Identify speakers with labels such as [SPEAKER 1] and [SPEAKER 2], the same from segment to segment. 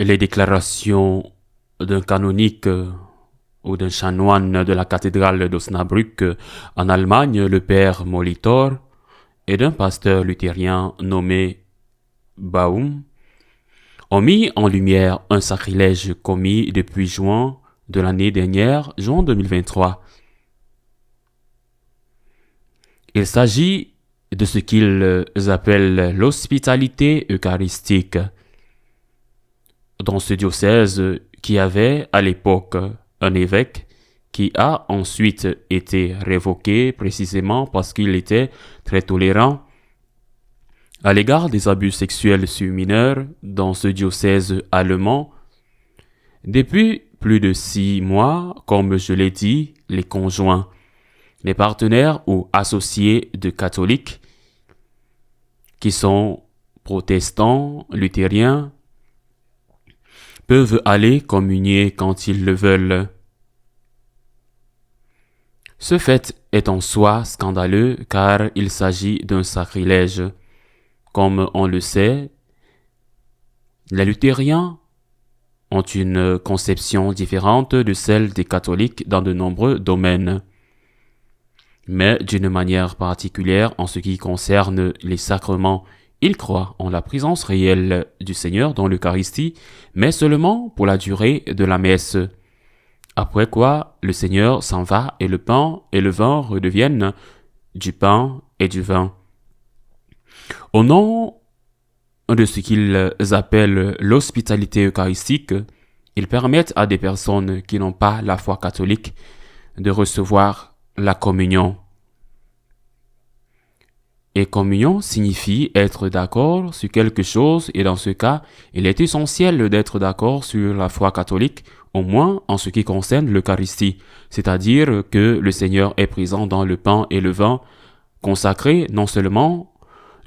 [SPEAKER 1] les déclarations d'un canonique ou d'un chanoine de la cathédrale d'Osnabrück en Allemagne, le père Molitor, et d'un pasteur luthérien nommé Baum, ont mis en lumière un sacrilège commis depuis juin de l'année dernière, juin 2023. Il s'agit de ce qu'ils appellent l'hospitalité eucharistique. Dans ce diocèse qui avait à l'époque un évêque qui a ensuite été révoqué précisément parce qu'il était très tolérant à l'égard des abus sexuels sur mineurs dans ce diocèse allemand. Depuis plus de 6 mois, comme je l'ai dit, les conjoints, les partenaires ou associés de catholiques qui sont protestants, luthériens, peuvent aller communier quand ils le veulent. Ce fait est en soi scandaleux car il s'agit d'un sacrilège. Comme on le sait, les luthériens ont une conception différente de celle des catholiques dans de nombreux domaines, mais d'une manière particulière en ce qui concerne les sacrements. Ils croient en la présence réelle du Seigneur dans l'Eucharistie, mais seulement pour la durée de la messe. Après quoi, le Seigneur s'en va et le pain et le vin redeviennent du pain et du vin. Au nom de ce qu'ils appellent l'hospitalité eucharistique, ils permettent à des personnes qui n'ont pas la foi catholique de recevoir la communion. Et communion signifie être d'accord sur quelque chose et dans ce cas, il est essentiel d'être d'accord sur la foi catholique, au moins en ce qui concerne l'Eucharistie, c'est-à-dire que le Seigneur est présent dans le pain et le vin, consacrés non seulement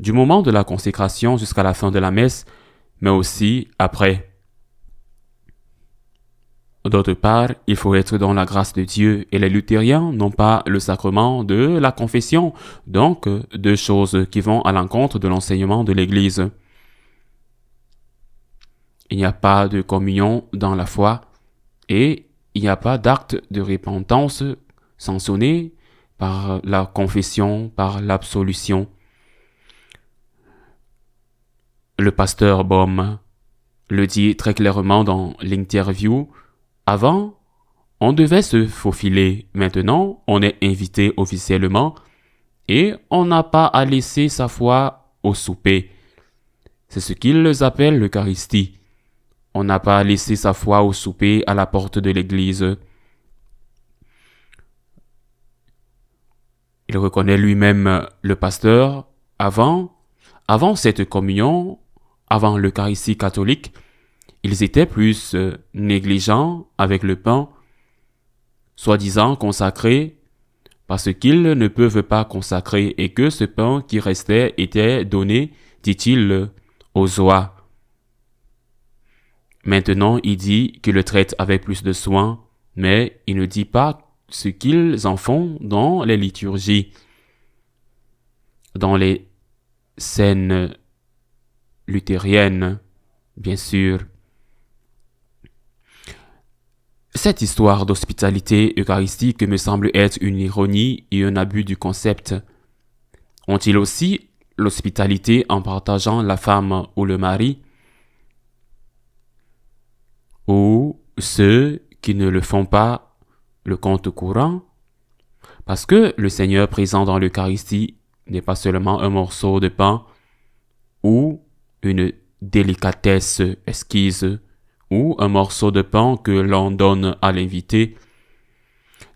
[SPEAKER 1] du moment de la consécration jusqu'à la fin de la messe, mais aussi après. D'autre part, il faut être dans la grâce de Dieu et les luthériens n'ont pas le sacrement de la confession, donc 2 choses qui vont à l'encontre de l'enseignement de l'Église. Il n'y a pas de communion dans la foi et il n'y a pas d'acte de repentance sanctionné par la confession, par l'absolution. Le pasteur Baum le dit très clairement dans l'interview. Avant, on devait se faufiler. Maintenant, on est invité officiellement et on n'a pas à laisser sa foi au souper. C'est ce qu'ils appellent l'Eucharistie. On n'a pas à laisser sa foi au souper à la porte de l'église. Il reconnaît lui-même le pasteur. Avant cette communion, avant l'Eucharistie catholique, ils étaient plus négligents avec le pain, soi-disant consacré, parce qu'ils ne peuvent pas consacrer et que ce pain qui restait était donné, dit-il, aux oies. Maintenant, il dit qu'ils le traitent avec plus de soin, mais il ne dit pas ce qu'ils en font dans les liturgies, dans les scènes luthériennes, bien sûr. Cette histoire d'hospitalité eucharistique me semble être une ironie et un abus du concept. Ont-ils aussi l'hospitalité en partageant la femme ou le mari? Ou ceux qui ne le font pas le compte courant? Parce que le Seigneur présent dans l'Eucharistie n'est pas seulement un morceau de pain ou une délicatesse exquise ou un morceau de pain que l'on donne à l'invité.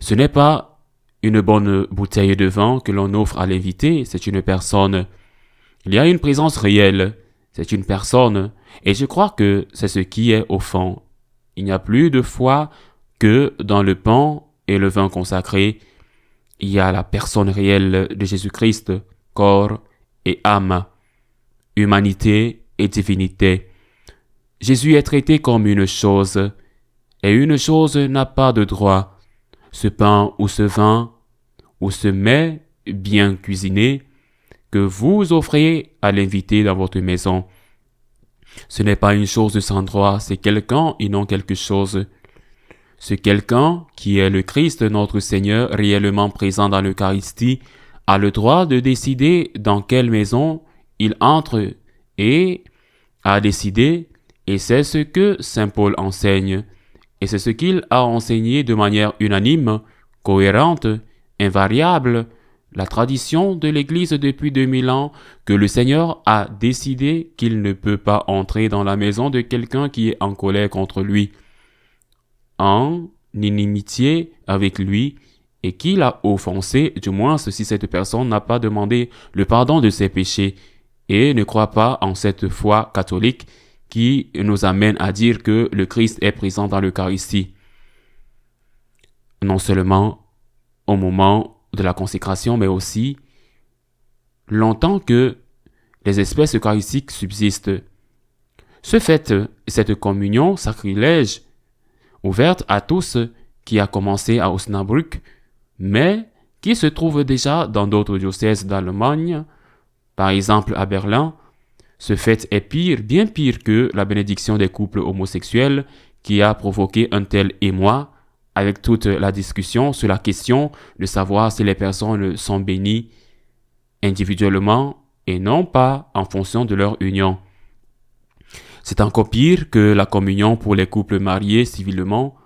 [SPEAKER 1] Ce n'est pas une bonne bouteille de vin que l'on offre à l'invité, c'est une personne. Il y a une présence réelle, c'est une personne, et je crois que c'est ce qui est au fond. Il n'y a plus de foi que dans le pain et le vin consacré. Il y a la personne réelle de Jésus-Christ, corps et âme, humanité et divinité. Jésus est traité comme une chose, et une chose n'a pas de droit. Ce pain ou ce vin, ou ce mets bien cuisiné, que vous offrez à l'invité dans votre maison. Ce n'est pas une chose sans droit, c'est quelqu'un et non quelque chose. Ce quelqu'un, qui est le Christ notre Seigneur réellement présent dans l'Eucharistie, a le droit de décider dans quelle maison il entre et a décidé, et c'est ce que Saint Paul enseigne, et c'est ce qu'il a enseigné de manière unanime, cohérente, invariable, la tradition de l'Église depuis 2000 ans, que le Seigneur a décidé qu'il ne peut pas entrer dans la maison de quelqu'un qui est en colère contre lui, en inimitié avec lui, et qui l'a offensé, du moins si cette personne n'a pas demandé le pardon de ses péchés, et ne croit pas en cette foi catholique qui nous amène à dire que le Christ est présent dans l'Eucharistie. Non seulement au moment de la consécration, mais aussi longtemps que les espèces eucharistiques subsistent. Ce fait, cette communion sacrilège, ouverte à tous, qui a commencé à Osnabrück, mais qui se trouve déjà dans d'autres diocèses d'Allemagne, par exemple à Berlin, ce fait est pire, bien pire que la bénédiction des couples homosexuels qui a provoqué un tel émoi avec toute la discussion sur la question de savoir si les personnes sont bénies individuellement et non pas en fonction de leur union. C'est encore pire que la communion pour les couples mariés civilement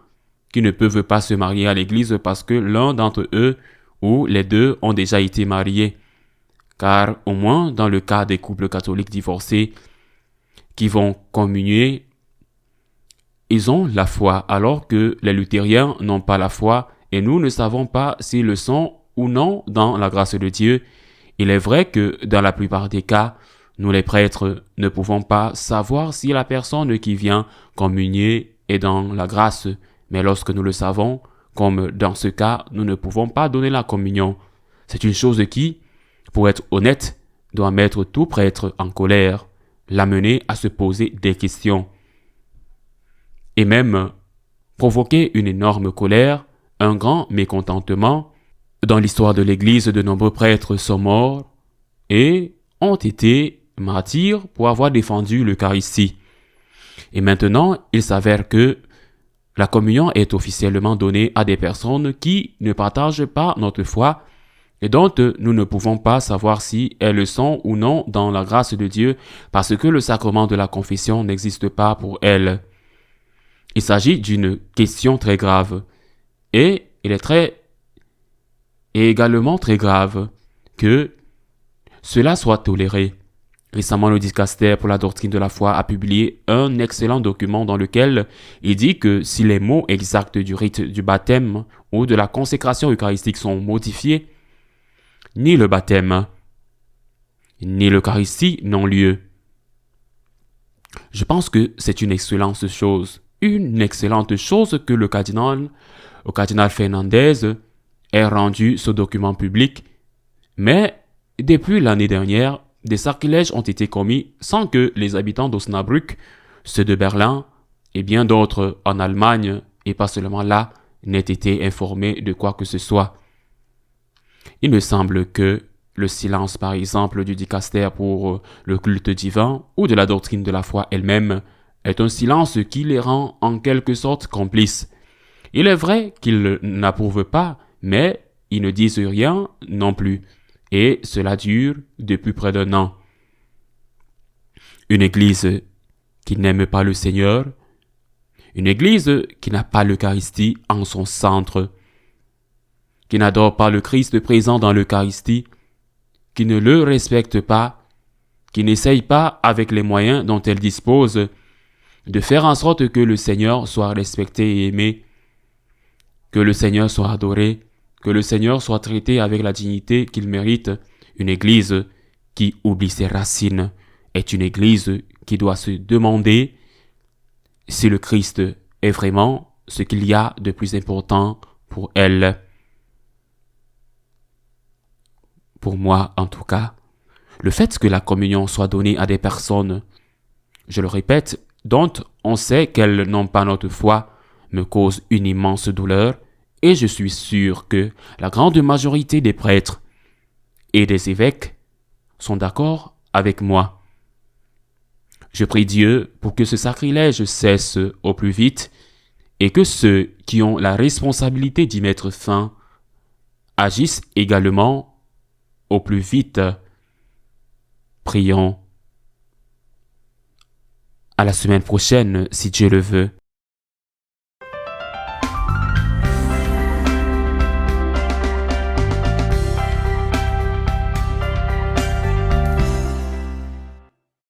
[SPEAKER 1] qui ne peuvent pas se marier à l'église parce que l'un d'entre eux ou les deux ont déjà été mariés. Car au moins dans le cas des couples catholiques divorcés qui vont communier, ils ont la foi alors que les luthériens n'ont pas la foi et nous ne savons pas s'ils le sont ou non dans la grâce de Dieu. Il est vrai que dans la plupart des cas, nous les prêtres ne pouvons pas savoir si la personne qui vient communier est dans la grâce, mais lorsque nous le savons, comme dans ce cas, nous ne pouvons pas donner la communion. C'est une chose qui, pour être honnête, doit mettre tout prêtre en colère, l'amener à se poser des questions. Et même provoquer une énorme colère, un grand mécontentement. Dans l'histoire de l'Église, de nombreux prêtres sont morts et ont été martyrs pour avoir défendu l'Eucharistie. Et maintenant, il s'avère que la communion est officiellement donnée à des personnes qui ne partagent pas notre foi et dont nous ne pouvons pas savoir si elles sont ou non dans la grâce de Dieu parce que le sacrement de la confession n'existe pas pour elles. Il s'agit d'une question très grave et il est également très grave que cela soit toléré. Récemment, le dicaster pour la doctrine de la foi a publié un excellent document dans lequel il dit que si les mots exacts du rite du baptême ou de la consécration eucharistique sont modifiés, ni le baptême, ni l'Eucharistie n'ont lieu. Je pense que c'est une excellente chose que le cardinal Fernandez ait rendu ce document public, mais depuis l'année dernière, des sacrilèges ont été commis sans que les habitants d'Osnabrück, ceux de Berlin et bien d'autres en Allemagne, et pas seulement là, n'aient été informés de quoi que ce soit. Il me semble que le silence, par exemple, du dicaster pour le culte divin ou de la doctrine de la foi elle-même est un silence qui les rend en quelque sorte complices. Il est vrai qu'ils n'approuvent pas, mais ils ne disent rien non plus. Et cela dure depuis près d'1 an. Une église qui n'aime pas le Seigneur, une église qui n'a pas l'Eucharistie en son centre, qui n'adore pas le Christ présent dans l'Eucharistie, qui ne le respecte pas, qui n'essaye pas avec les moyens dont elle dispose de faire en sorte que le Seigneur soit respecté et aimé, que le Seigneur soit adoré, que le Seigneur soit traité avec la dignité qu'il mérite. Une église qui oublie ses racines est une église qui doit se demander si le Christ est vraiment ce qu'il y a de plus important pour elle. Pour moi, en tout cas, le fait que la communion soit donnée à des personnes, je le répète, dont on sait qu'elles n'ont pas notre foi, me cause une immense douleur. Et je suis sûr que la grande majorité des prêtres et des évêques sont d'accord avec moi. Je prie Dieu pour que ce sacrilège cesse au plus vite et que ceux qui ont la responsabilité d'y mettre fin agissent également au plus vite. Prions. À la semaine prochaine, si Dieu le veut.